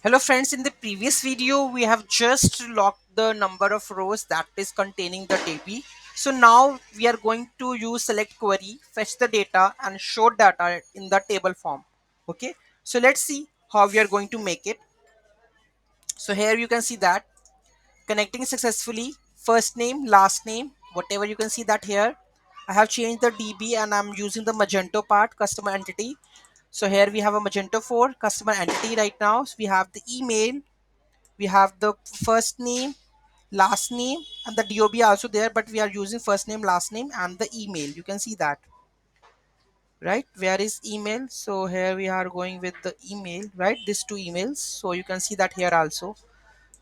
Hello friends, in the previous video we have just locked the number of rows that is containing the table. So now we are going to use select query, fetch the data and show data in the table form. Okay, so let's see how we are going to make it. So here you can see that connecting successfully, first name, last name, whatever you can see that here. I have changed the DB and I'm using the Magento part, customer entity. So here we have a Magento 4 customer entity right now. So we have the email, we have the first name, last name and the dob also there, but we are using first name, last name and the email. You can see that, right? Where is email? So here we are going with the email, right? These two emails, so you can see that here also,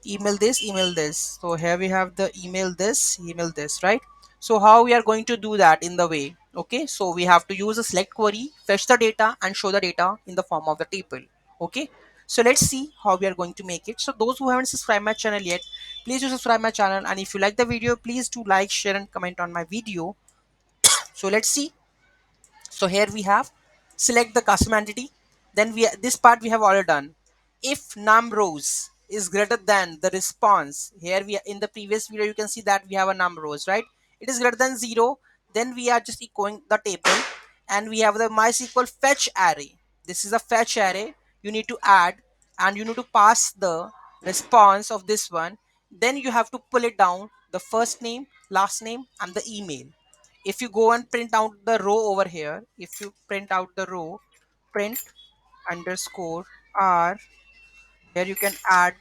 email this, email this. So here we have the email this, email this, right? So how we are going to do that in the way? Okay, so we have to use a select query, fetch the data and show the data in the form of the table. Okay, so let's see how we are going to make it. So those who haven't subscribed my channel yet, please do subscribe my channel, and if you like the video, please do like, share and comment on my video. So let's see. So here we have select the custom entity. Then we this part we have already done. If num rows is greater than the response, here we are in the previous video you can see that we have a num rows, right? It is greater than 0, then we are just echoing the table, and we have the MySQL fetch array. This is a fetch array you need to add, and you need to pass the response of this one. Then you have to pull it down the first name, last name and the email. If you go and print out the row over here, if you print out the row, print underscore r, here you can add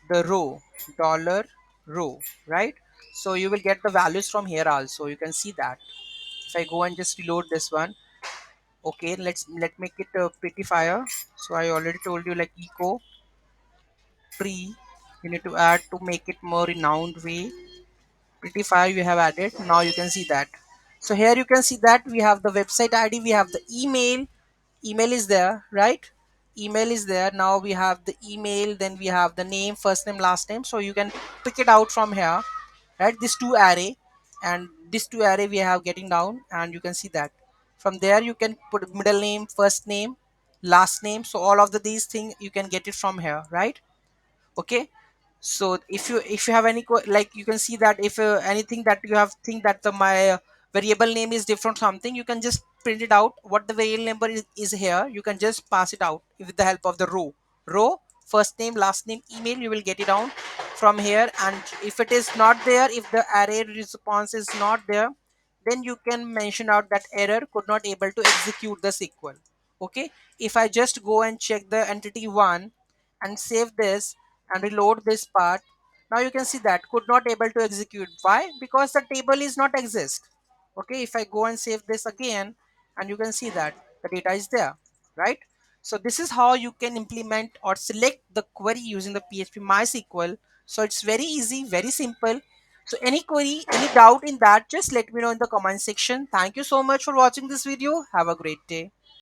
the row, dollar row, right? So you will get the values from here also. You can see that. If I go and just reload this one, okay, let make it a prettifier. So I already told you, like echo pre, you need to add to make it more renowned way. Prettifier you have added. Now you can see that. So here you can see that we have the website ID, we have the email is there, right? Email is there. Now we have the email, then we have the name, first name, last name. So you can pick it out from here, right? This two array, and this two array we have getting down, and you can see that from there you can put middle name, first name, last name. So all of these things you can get it from here, right? Okay, so if you have any like you can see that if anything that you have think that the my variable name is different something, you can just print it out what the variable number is here. You can just pass it out with the help of the row, first name, last name, email. You will get it down from here, and if it is not there, if the array response is not there, then you can mention out that error could not able to execute the SQL. Okay, if I just go and check the entity one and save this and reload this part, now you can see that could not able to execute. Why? Because the table is not exist. Okay, if I go and save this again, and you can see that the data is there, right? So this is how you can implement or select the query using the PHP MySQL. So it's very easy, very simple. So any query, any doubt in that, just let me know in the comment section. Thank you so much for watching this video. Have a great day.